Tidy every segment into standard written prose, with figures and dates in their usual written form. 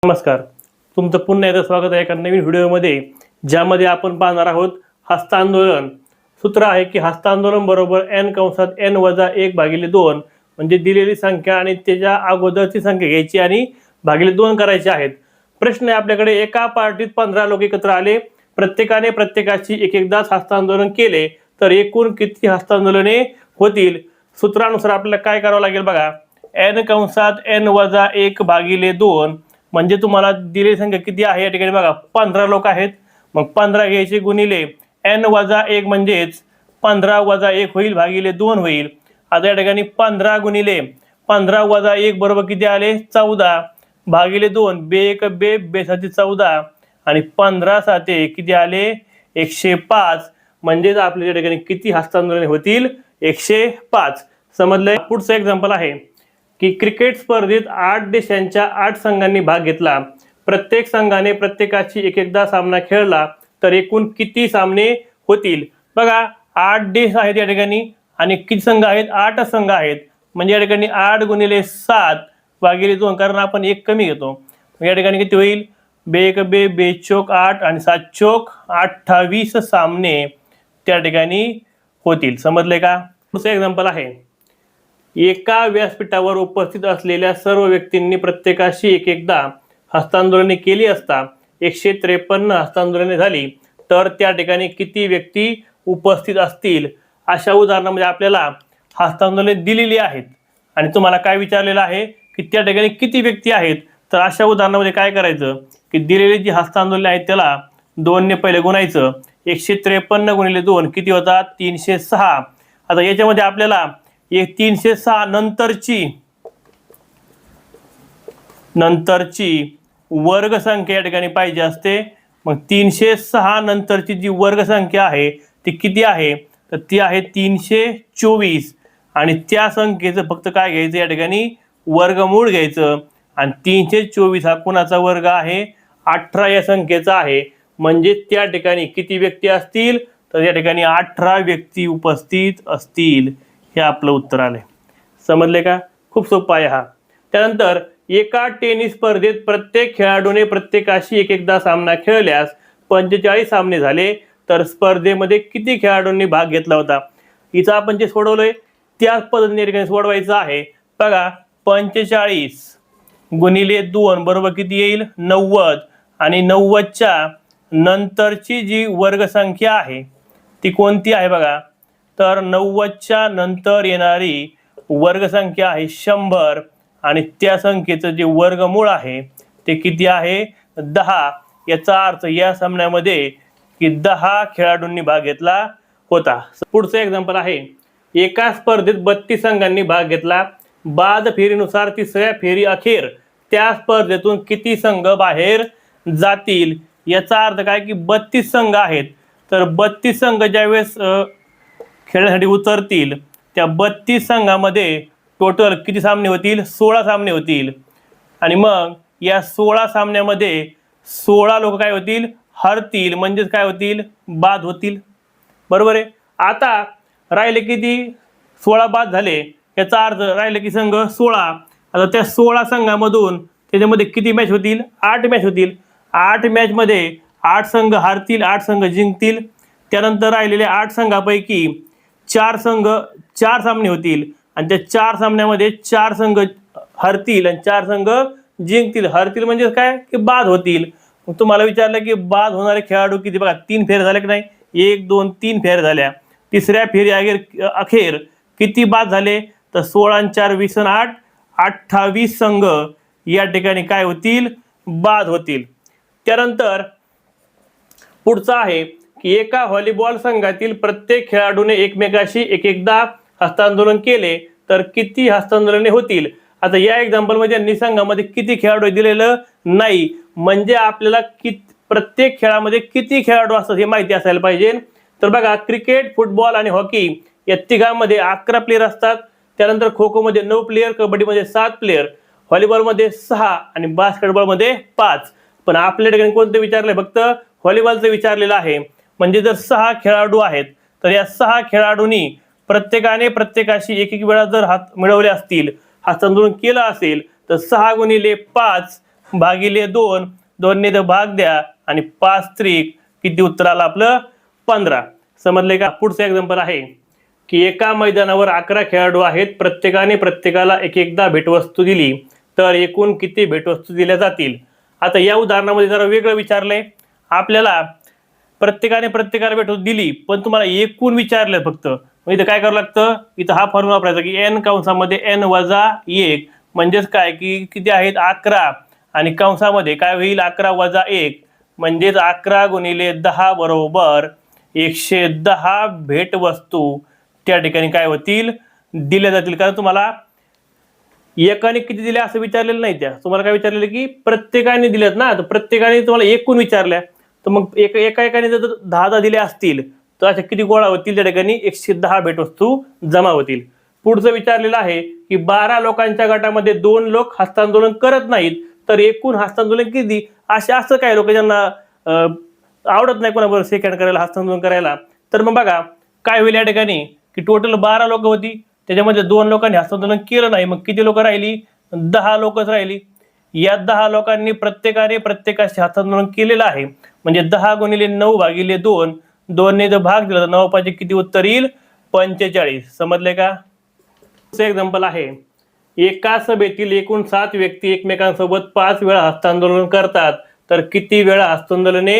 नमस्कार, तुमचं पुन्हा एकदा स्वागत आहे एका नवीन व्हिडिओमध्ये, ज्यामध्ये आपण पाहणार आहोत हस्तांदोलन. सूत्र आहे की हस्तांदोलन बरोबर n कंसात n वजा 1 भागिले 2, म्हणजे दिलेली संख्या आणि त्याच्या अगोदरची संख्या घ्यायची आणि भागिले 2 करायचे आहेत. प्रश्न आहे आपल्याकडे, एका पार्टीत 15 लोक एकत्र आले, प्रत्येकाने प्रत्येकाची एकदाच हस्तांदोलन केले तर एकूण किती हस्तांदोलने होतील. सूत्रानुसार आपल्याला काय करावं लागेल बघा, n कंसात n वजा 1 भागिले 2, म्हणजे तुम्हाला दिलेली संख्या किती आहे या ठिकाणी बघा 15 लोक आहेत. मग 15 घ्यायचे गुणिले n वजा 1 म्हणजेच 15 वजा 1 होईल भागिले 2 होईल. आता या ठिकाणी 15 गुणिले 15 वजा 1 बरोबर किती आले 14 भागिले 2, बे 1 बे, बे 7 14 आणि 15 साते किती आले 105. म्हणजेच आपल्या या ठिकाणी किती हस्तांदोलने होतील 105. समजलंय. पुढचं एक्झाम्पल आहे की क्रिकेट स्पर्धेत 8 देशांच्या 8 संघांनी भाग घेतला, प्रत्येक संघाने प्रत्येकाची एकदा सामना खेळला तर एकूण किती सामने होतील. बघा 8 देश आहेत या ठिकाणी आणि किती संघ आहेत 8 संघ आहेत. म्हणजे या ठिकाणी 8 गुणिले 7 भागिले 2, कारण आपण 1 कमी घेतो. या ठिकाणी किती होईल बे 1 बे, बे चोक 8 आणि 7 चोक 28 सामने त्या ठिकाणी होतील. समजले का. दुसरं एक्झाम्पल आहे, एका व्यासपीठावर उपस्थित असलेल्या सर्व व्यक्तींनी प्रत्येकाशी एकदा हस्तांदोलने केली असता 153 हस्तांदोलने झाली तर त्या ठिकाणी किती व्यक्ती उपस्थित असतील. अशा उदाहरणामध्ये आपल्याला हस्तांदोलने दिलेली आहेत आणि तुम्हाला काय विचारलेलं आहे की त्या ठिकाणी किती व्यक्ती आहेत. तर अशा उदाहरणामध्ये काय करायचं की दिलेली जी हस्तांदोलने आहेत त्याला 2 ने पहिले गुणायचं. 153 गुणिले 2 किती होतात 306. आता याच्यामध्ये आपल्याला 306 नंतरची वर्ग संख्या या ठिकाणी पाहिजे असते. मग 306 नंतरची जी वर्ग संख्या आहे ती किती आहे तर ती आहे 324 आणि त्या संख्येचं फक्त काय घ्यायचं या ठिकाणी वर्गमूळ घ्यायचं. आणि 324 हा कोणाचा वर्ग आहे 18 या संख्येचा आहे. म्हणजे त्या ठिकाणी किती व्यक्ती असतील तर या ठिकाणी 18 व्यक्ती उपस्थित असतील. हे आपलं उत्तर आले. समजले का. खूप सोपं आहे हा. त्यानंतर एका टेनिस स्पर्धेत प्रत्येक खेळाडूने प्रत्येकाशी एकदा सामना खेळल्यास 45 सामने झाले तर स्पर्धेमध्ये किती खेळाडूंनी भाग घेतला होता. हिचं आपण जे सोडवलंय त्याच पद्धतीने ठिकाणी सोडवायचं आहे. बघा 45 गुणिले 2 बरोबर किती येईल 90 आणि 90च्या नंतरची जी वर्गसंख्या आहे ती कोणती आहे बघा, तर 90च्या नंतर येणारी वर्गसंख्या आहे 100 आणि त्या संख्येचं जे वर्गमूळ आहे ते किती आहे 10. याचा अर्थ या सामन्यामध्ये की 10 खेळाडूंनी भाग घेतला होता. पुढचं एक्झाम्पल आहे, एका स्पर्धेत 32 संघांनी भाग घेतला, बाद फेरीनुसार तिसऱ्या फेरी अखेर त्या स्पर्धेतून किती संघ बाहेर जातील. याचा अर्थ काय की 32 संघ आहेत तर 32 संघ ज्यावेळेस खेळण्यासाठी उतरतील त्या 32 संघामध्ये टोटल किती सामने होतील 16 सामने होतील. आणि मग या 16 सामन्यामध्ये 16 लोक काय होतील हरतील, म्हणजेच काय होतील बाद होतील. बरोबर आहे. आता राहिले किती 16 बाद झाले, याचा अर्थ राहिले की संघ 16. आता त्या 16 संघामधून त्याच्यामध्ये किती मॅच होतील 8 मॅच होतील. 8 मॅचमध्ये 8 संघ हारतील 8 संघ जिंकतील. त्यानंतर राहिलेल्या 8 संघापैकी 4 सामने होतील आणि त्या 4 सामन्यामध्ये 4 संघ हरतील आणि 4 संघ जिंकतील. हरतील म्हणजे काय की बाद होतील. मग तुम्हाला विचारलं की बाद होणारे खेळाडू किती. बघा 3 फेऱ्या झाल्या की नाही, 1 2 3 फेऱ्या झाल्या. तिसऱ्या फेरी अखेर किती बाद झाले तर 16 आणि 4 20 आणि 8 28 संघ या ठिकाणी काय होतील बाद होतील. त्यानंतर पुढचा आहे की एका व्हॉलीबॉल संघातील प्रत्येक खेळाडूने एकमेकाशी एकदा हस्तांदोलन केले तर किती हस्तांदोलने होतील. आता या एक्झाम्पलमध्ये यांनी संघामध्ये किती खेळाडू दिलेलं नाही, म्हणजे आपल्याला प्रत्येक खेळामध्ये किती खेळाडू असतात हे माहिती असायला पाहिजे. तर बघा क्रिकेट, फुटबॉल आणि हॉकी या तिघांमध्ये 11 प्लेयर असतात. त्यानंतर खो खो मध्ये 9 प्लेयर, कबड्डीमध्ये 7 प्लेयर, व्हॉलीबॉलमध्ये 6 आणि बास्केटबॉलमध्ये 5. पण आपल्या ठिकाणी कोणतं विचारलंय फक्त व्हॉलीबॉलचं विचारलेलं आहे. म्हणजे जर 6 खेळाडू आहेत तर या 6 खेळाडूंनी प्रत्येकाने प्रत्येकाशी एक वेळा जर हात मिळवले असतील, हस्तांदोलन केलं असेल तर 6 गुणिले 5 भागिले 2, 2 ने भाग द्या आणि 5 त्रिक किती उत्तर आलं आपलं 15. समजले का? पुढचं एक्झाम्पल आहे की एका मैदानावर 11 खेळाडू आहेत, प्रत्येकाला एक एकदा भेटवस्तू दिली तर एकूण किती भेटवस्तू दिल्या जातील. आता या उदाहरणामध्ये जरा वेगळं विचारलंय आपल्याला. प्रत्येकाला भेटवस्तू दिली पण तुम्हाला एकूण विचारलं फक्त. मग इथं काय करावं लागतं, इथं हा फॉर्म्युला वापरायचा की n कंसामध्ये n वजा 1 म्हणजेच काय की किती आहेत 11 आणि कंसामध्ये काय होईल 11 वजा 1 म्हणजेच 11 गुणिले 10 बरोबर 110 भेटवस्तू त्या ठिकाणी काय होतील दिल्या जातील. कारण तुम्हाला एकाने किती दिल्या असं विचारलेलं नाही, त्या तुम्हाला काय विचारलेलं की प्रत्येकाने दिल्यात ना, तर प्रत्येकाने तुम्हाला एकूण विचारल्या तर मग एकाने जर 10 दिल्या असतील तर अशा किती गोळा होतील त्या ठिकाणी 110 भेटवस्तू जमा होतील. पुढचं विचारलेलं आहे की 12 लोकांच्या गटामध्ये 2 लोक हस्तांदोलन करत नाहीत तर एकूण हस्तांदोलन किती. असं काय लोक ज्यांना आवडत नाही कोणाबरोबर सेकंड करायला हस्तांदोलन करायला, तर मग बघा काय होईल या ठिकाणी की टोटल 12 लोक होती, त्याच्यामध्ये 2 लोकांनी हस्तांदोलन केलं नाही, मग किती लोक राहिली 10 लोकच राहिली. या 10 लोकांनी प्रत्येकाशी हस्तांदोलन केलेलं आहे म्हणजे 10 गुणिले 9 भागिले 2, 2 ने जर भाग दिला तर 9 पाहिजे किती उत्तर येईल 45. समजले का? एक्झाम्पल आहे एका सभेतील एकूण 7 व्यक्ती एकमेकांसोबत 5 वेळा हस्तांदोलन करतात तर किती वेळा हस्तांदोलने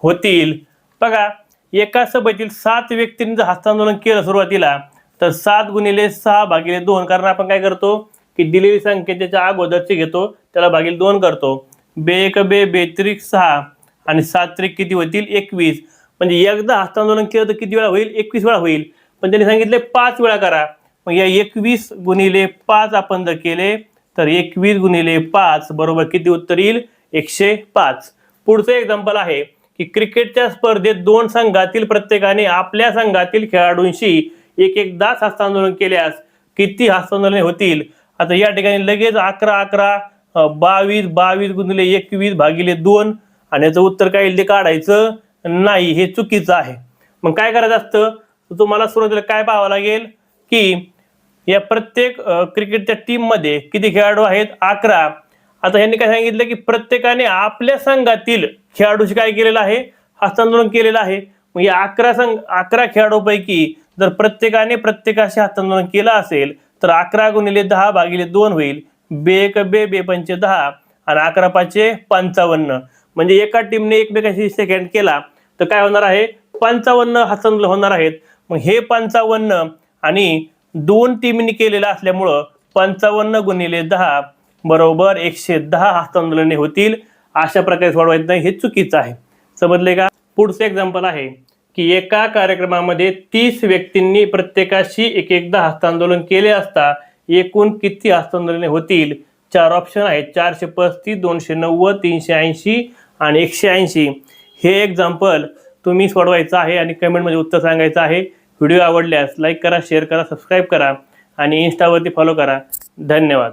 होतील. बघा एका सभेतील 7 व्यक्तींनी जर हस्तांदोलन केलं सुरुवातीला तर 7 गुणिले 6 भागिले 2, कारण आपण काय करतो की दिलेली संख्या त्याच्या अगोदरची घेतो त्याला भागिले 2 करतो. बेक बे बेत्रिक 6 आणि 7 त्रिक किती होतील 21. म्हणजे एकदा हस्तांदोलन केलं तर किती वेळा होईल 21 वेळा होईल, पण त्यांनी सांगितले 5 वेळा करा. मग या 21 गुणिले 5 आपण जर केले तर 21 गुणिले 5 बरोबर किती उत्तर येईल 105. पुढचं एक्झाम्पल आहे की क्रिकेटच्या स्पर्धेत 2 संघातील प्रत्येकाने आपल्या संघातील खेळाडूंशी एकदाच हस्तांदोलन केल्यास किती हस्तांदोलने होतील. आता या ठिकाणी लगेच 11 22 गुणिले 21 भागिले 2 आणि याचं उत्तर काय येईल ते काढायचं नाही, हे चुकीचं आहे. मग काय करायचं असतं, तुम्हाला सुरुवातीला काय पाहावं लागेल की या प्रत्येक क्रिकेटच्या टीम मध्ये किती खेळाडू आहेत 11. आता यांनी काय सांगितलं की प्रत्येकाने आपल्या संघातील खेळाडूशी काय केलेलं आहे हस्तांदोलन केलेलं आहे. मग या 11 खेळाडूपैकी जर प्रत्येकाशी हस्तांदोलन केलं असेल तर 11 गुणिले 10 भागिले 2 होईल. बेक बे बे पंचे 10 आणि 11 पाचे 55. म्हणजे एका टीमने एकमेकाशी सेकंड केला तर काय होणार आहे 55 हस्तांदोलन होणार आहेत. मग हे 55 आणि 2 टीमनी केलेलं असल्यामुळं 55 गुणिले 10 बरोबर 110 हस्तांदोलने होतील. अशा प्रकारे सोडवायचं नाही, हे चुकीचं आहे. समजले का? पुढचं एक्झाम्पल आहे की एका कार्यक्रमामध्ये 30 व्यक्तींनी प्रत्येकाशी एकदा हस्तांदोलन केले असता एकूण किती हस्तांदोलने होतील. 4 ऑप्शन आहेत 435, 290, 380 आणि 180. हे एक्झाम्पल तुम्ही सोडवायचं आहे आणि कमेंटमध्ये उत्तर सांगायचं आहे. व्हिडिओ आवडल्यास लाईक करा, शेअर करा, सबस्क्राईब करा आणि इन्स्टावरती फॉलो करा. धन्यवाद.